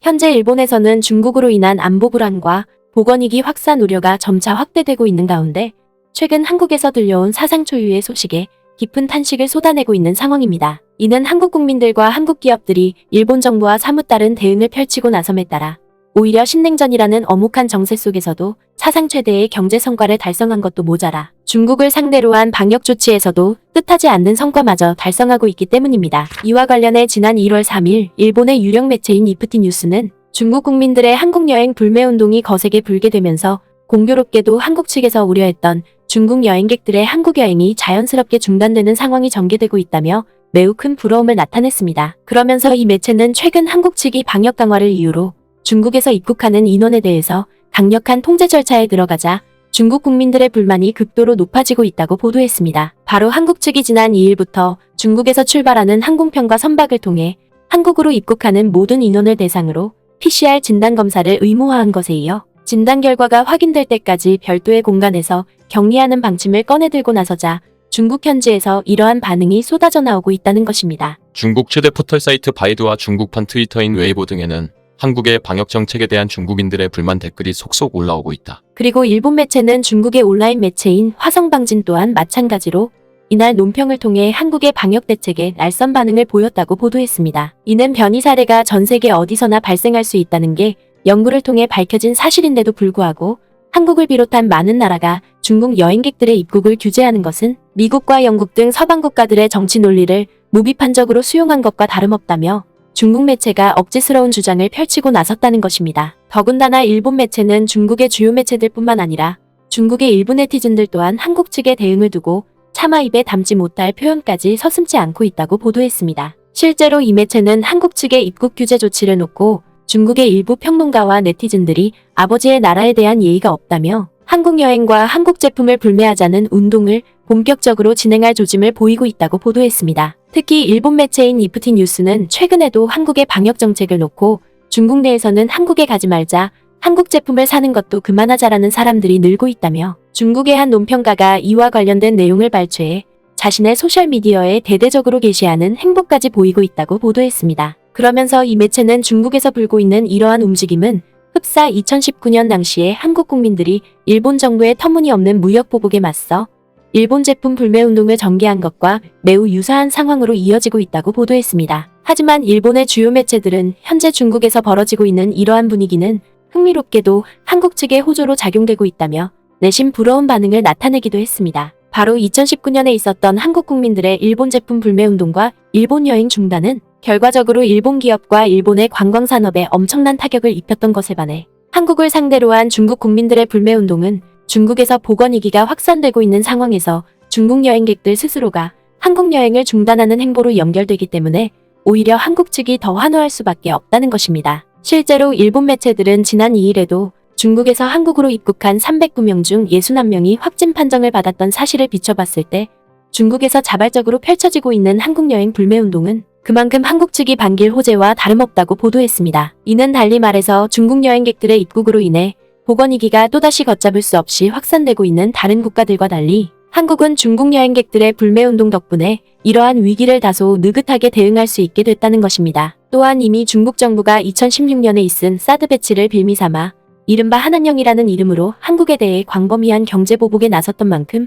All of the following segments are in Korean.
현재 일본에서는 중국으로 인한 안보 불안과 보건위기 확산 우려가 점차 확대되고 있는 가운데 최근 한국에서 들려온 사상 초유의 소식에 깊은 탄식을 쏟아내고 있는 상황입니다. 이는 한국 국민들과 한국 기업들이 일본 정부와 사뭇 다른 대응을 펼치고 나섬에 따라 오히려 신냉전이라는 엄혹한 정세 속에서도 사상 최대의 경제 성과를 달성한 것도 모자라 중국을 상대로 한 방역 조치에서도 뜻하지 않는 성과마저 달성하고 있기 때문입니다. 이와 관련해 지난 1월 3일 일본의 유력 매체인 이프티 뉴스는 중국 국민들의 한국 여행 불매운동이 거세게 불게 되면서 공교롭게도 한국 측에서 우려했던 중국 여행객들의 한국 여행이 자연스럽게 중단되는 상황이 전개되고 있다며 매우 큰 부러움을 나타냈습니다. 그러면서 이 매체는 최근 한국 측이 방역 강화를 이유로 중국에서 입국하는 인원에 대해서 강력한 통제 절차에 들어가자 중국 국민들의 불만이 극도로 높아지고 있다고 보도했습니다. 바로 한국 측이 지난 2일부터 중국에서 출발하는 항공편과 선박을 통해 한국으로 입국하는 모든 인원을 대상으로 PCR 진단검사를 의무화한 것에 이어 진단 결과가 확인될 때까지 별도의 공간에서 격리하는 방침을 꺼내들고 나서자 중국 현지에서 이러한 반응이 쏟아져 나오고 있다는 것입니다. 중국 최대 포털 사이트 바이두와 중국판 트위터인 웨이보 등에는 한국의 방역 정책에 대한 중국인들의 불만 댓글이 속속 올라오고 있다. 그리고 일본 매체는 중국의 온라인 매체인 화성방진 또한 마찬가지로 이날 논평을 통해 한국의 방역 대책에 날선 반응을 보였다고 보도했습니다. 이는 변이 사례가 전 세계 어디서나 발생할 수 있다는 게 연구를 통해 밝혀진 사실인데도 불구하고 한국을 비롯한 많은 나라가 중국 여행객들의 입국을 규제하는 것은 미국과 영국 등 서방 국가들의 정치 논리를 무비판적으로 수용한 것과 다름없다며 중국 매체가 억지스러운 주장을 펼치고 나섰다는 것입니다. 더군다나 일본 매체는 중국의 주요 매체들뿐만 아니라 중국의 일부 네티즌들 또한 한국 측의 대응을 두고 차마 입에 담지 못할 표현까지 서슴지 않고 있다고 보도했습니다. 실제로 이 매체는 한국 측의 입국 규제 조치를 놓고 중국의 일부 평론가와 네티즌들이 아버지의 나라에 대한 예의가 없다며 한국 여행과 한국 제품을 불매하자는 운동을 본격적으로 진행할 조짐을 보이고 있다고 보도했습니다. 특히 일본 매체인 이프티 뉴스는 최근에도 한국의 방역 정책을 놓고 중국 내에서는 한국에 가지 말자, 한국 제품을 사는 것도 그만하자라는 사람들이 늘고 있다며 중국의 한 논평가가 이와 관련된 내용을 발췌해 자신의 소셜미디어에 대대적으로 게시하는 행보까지 보이고 있다고 보도했습니다. 그러면서 이 매체는 중국에서 불고 있는 이러한 움직임은 흡사 2019년 당시에 한국 국민들이 일본 정부의 터무니없는 무역 보복에 맞서 일본 제품 불매 운동을 전개한 것과 매우 유사한 상황으로 이어지고 있다고 보도했습니다. 하지만 일본의 주요 매체들은 현재 중국에서 벌어지고 있는 이러한 분위기는 흥미롭게도 한국 측의 호조로 작용되고 있다며 내심 부러운 반응을 나타내기도 했습니다. 바로 2019년에 있었던 한국 국민들의 일본 제품 불매 운동과 일본 여행 중단은 결과적으로 일본 기업과 일본의 관광산업에 엄청난 타격을 입혔던 것에 반해 한국을 상대로 한 중국 국민들의 불매 운동은 중국에서 보건위기가 확산되고 있는 상황에서 중국 여행객들 스스로가 한국 여행을 중단하는 행보로 연결되기 때문에 오히려 한국 측이 더 환호할 수밖에 없다는 것입니다. 실제로 일본 매체들은 지난 2일에도 중국에서 한국으로 입국한 309명 중 61명이 확진 판정을 받았던 사실을 비춰봤을 때 중국에서 자발적으로 펼쳐지고 있는 한국 여행 불매 운동은 그만큼 한국 측이 반길 호재와 다름없다고 보도했습니다. 이는 달리 말해서 중국 여행객들의 입국으로 인해 보건위기가 또다시 걷잡을 수 없이 확산되고 있는 다른 국가들과 달리 한국은 중국 여행객들의 불매운동 덕분에 이러한 위기를 다소 느긋하게 대응할 수 있게 됐다는 것입니다. 또한 이미 중국 정부가 2016년에 있은 사드 배치를 빌미 삼아 이른바 한한령이라는 이름으로 한국에 대해 광범위한 경제보복에 나섰던 만큼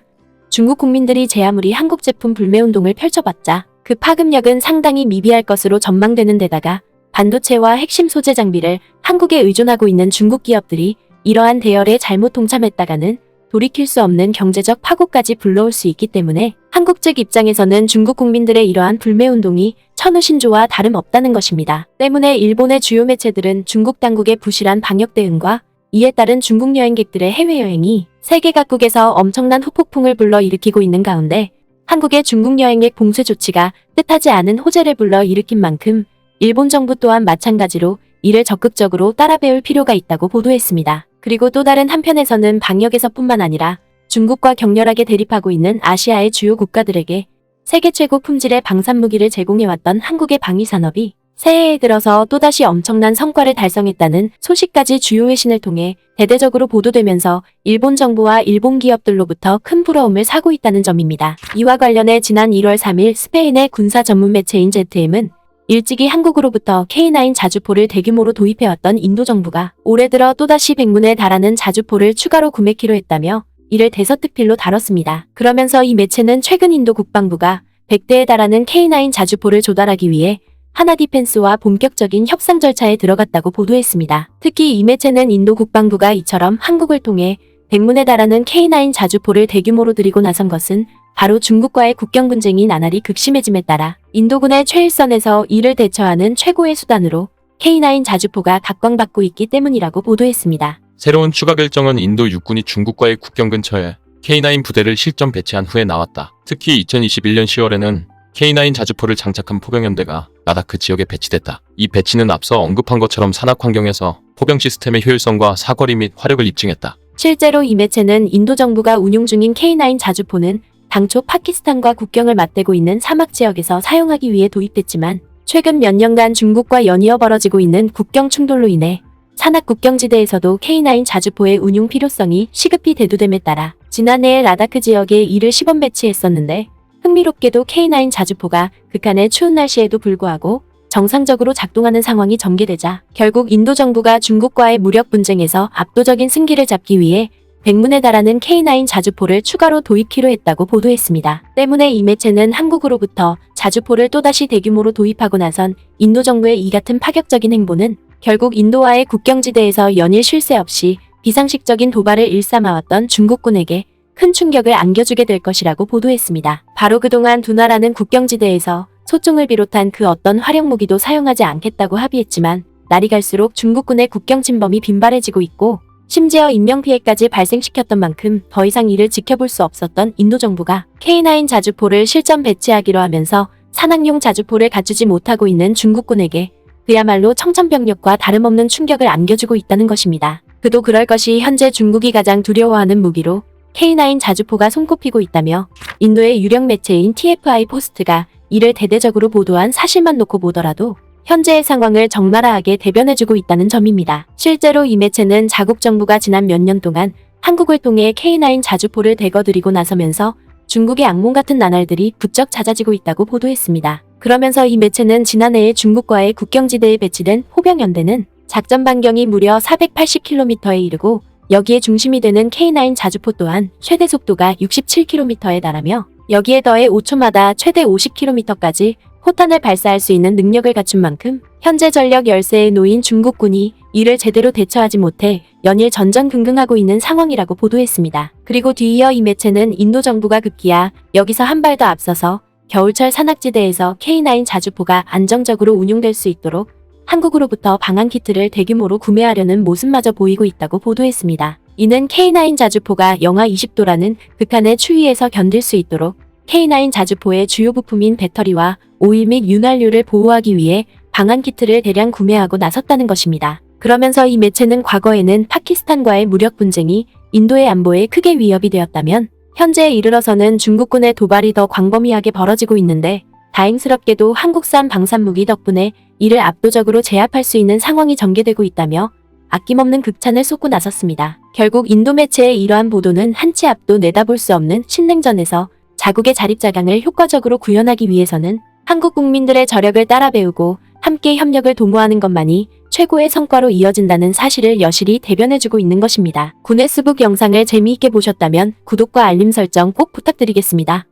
중국 국민들이 제 아무리 한국 제품 불매운동을 펼쳐봤자 그 파급력은 상당히 미비할 것으로 전망되는 데다가 반도체와 핵심 소재 장비를 한국에 의존하고 있는 중국 기업들이 이러한 대열에 잘못 동참했다가는 돌이킬 수 없는 경제적 파고까지 불러올 수 있기 때문에 한국 측 입장에서는 중국 국민들의 이러한 불매운동이 천우신조와 다름없다는 것입니다. 때문에 일본의 주요 매체들은 중국 당국의 부실한 방역 대응과 이에 따른 중국 여행객들의 해외여행이 세계 각국에서 엄청난 후폭풍을 불러일으키고 있는 가운데 한국의 중국 여행객 봉쇄 조치가 뜻하지 않은 호재를 불러일으킨 만큼 일본 정부 또한 마찬가지로 이를 적극적으로 따라 배울 필요가 있다고 보도했습니다. 그리고 또 다른 한편에서는 방역에서뿐만 아니라 중국과 격렬하게 대립하고 있는 아시아의 주요 국가들에게 세계 최고 품질의 방산무기를 제공해왔던 한국의 방위산업이 새해에 들어서 또다시 엄청난 성과를 달성했다는 소식까지 주요 외신을 통해 대대적으로 보도되면서 일본 정부와 일본 기업들로부터 큰 부러움을 사고 있다는 점입니다. 이와 관련해 지난 1월 3일 스페인의 군사 전문 매체인 ZM은 일찍이 한국으로부터 K9 자주포를 대규모로 도입해왔던 인도 정부가 올해 들어 또다시 100문에 달하는 자주포를 추가로 구매키로 했다며 이를 대서특필로 다뤘습니다. 그러면서 이 매체는 최근 인도 국방부가 100대에 달하는 K9 자주포를 조달하기 위해 하나 디펜스와 본격적인 협상 절차에 들어갔다고 보도했습니다. 특히 이 매체는 인도 국방부가 이처럼 한국을 통해 100문에 달하는 K9 자주포를 대규모로 들이고 나선 것은 바로 중국과의 국경 분쟁이 나날이 극심해짐에 따라 인도군의 최일선에서 이를 대처하는 최고의 수단으로 K9 자주포가 각광받고 있기 때문이라고 보도했습니다. 새로운 추가 결정은 인도 육군이 중국과의 국경 근처에 K9 부대를 실전 배치한 후에 나왔다. 특히 2021년 10월에는 K9 자주포를 장착한 포병연대가 라다크 지역에 배치됐다. 이 배치는 앞서 언급한 것처럼 산악 환경에서 포병 시스템의 효율성과 사거리 및 화력을 입증했다. 실제로 이 매체는 인도 정부가 운용 중인 K9 자주포는 당초 파키스탄과 국경을 맞대고 있는 사막 지역에서 사용하기 위해 도입됐지만 최근 몇 년간 중국과 연이어 벌어지고 있는 국경 충돌로 인해 산악 국경지대에서도 K9 자주포의 운용 필요성이 시급히 대두됨에 따라 지난해 라다크 지역에 이를 시범 배치했었는데 흥미롭게도 K9 자주포가 극한의 추운 날씨에도 불구하고 정상적으로 작동하는 상황이 전개되자 결국 인도 정부가 중국과의 무력 분쟁에서 압도적인 승기를 잡기 위해 100문에 달하는 K9 자주포를 추가로 도입키로 했다고 보도했습니다. 때문에 이 매체는 한국으로부터 자주포를 또다시 대규모로 도입하고 나선 인도 정부의 이 같은 파격적인 행보는 결국 인도와의 국경지대에서 연일 쉴 새 없이 비상식적인 도발을 일삼아왔던 중국군에게 큰 충격을 안겨주게 될 것이라고 보도했습니다. 바로 그동안 두 나라는 국경지대에서 소총을 비롯한 그 어떤 활용 무기도 사용하지 않겠다고 합의했지만 날이 갈수록 중국군의 국경 침범이 빈발해지고 있고 심지어 인명피해까지 발생시켰던 만큼 더 이상 이를 지켜볼 수 없었던 인도 정부가 K9 자주포를 실전 배치하기로 하면서 산악용 자주포를 갖추지 못하고 있는 중국군에게 그야말로 청천벽력과 다름없는 충격을 안겨주고 있다는 것입니다. 그도 그럴 것이 현재 중국이 가장 두려워하는 무기로 K9 자주포가 손꼽히고 있다며 인도의 유력 매체인 TFI 포스트가 이를 대대적으로 보도한 사실만 놓고 보더라도 현재의 상황을 적나라하게 대변해주고 있다는 점입니다. 실제로 이 매체는 자국 정부가 지난 몇 년 동안 한국을 통해 K9 자주포를 대거들이고 나서면서 중국의 악몽 같은 나날들이 부쩍 잦아지고 있다고 보도했습니다. 그러면서 이 매체는 지난해에 중국과의 국경지대에 배치된 포병연대는 작전 반경이 무려 480km에 이르고 여기에 중심이 되는 K9 자주포 또한 최대 속도가 67km에 달하며 여기에 더해 5초마다 최대 50km까지 포탄을 발사할 수 있는 능력을 갖춘 만큼 현재 전력 열세에 놓인 중국군이 이를 제대로 대처하지 못해 연일 전전긍긍하고 있는 상황이라고 보도했습니다. 그리고 뒤이어 이 매체는 인도 정부가 급기야 여기서 한 발 더 앞서서 겨울철 산악지대에서 K9 자주포가 안정적으로 운용될 수 있도록 한국으로부터 방한 키트를 대규모로 구매하려는 모습마저 보이고 있다고 보도했습니다. 이는 K9 자주포가 영하 20도라는 극한의 추위에서 견딜 수 있도록 K9 자주포의 주요 부품인 배터리와 오일 및 윤활유를 보호하기 위해 방한 키트를 대량 구매하고 나섰다는 것입니다. 그러면서 이 매체는 과거에는 파키스탄과의 무력 분쟁이 인도의 안보에 크게 위협이 되었다면 현재에 이르러서는 중국군의 도발이 더 광범위하게 벌어지고 있는데 다행스럽게도 한국산 방산무기 덕분에 이를 압도적으로 제압할 수 있는 상황이 전개되고 있다며 아낌없는 극찬을 쏟고 나섰습니다. 결국 인도 매체의 이러한 보도는 한치 앞도 내다볼 수 없는 신냉전에서 자국의 자립자강을 효과적으로 구현하기 위해서는 한국 국민들의 저력을 따라 배우고 함께 협력을 도모하는 것만이 최고의 성과로 이어진다는 사실을 여실히 대변해주고 있는 것입니다. 구네스북 영상을 재미있게 보셨다면 구독과 알림 설정 꼭 부탁드리겠습니다.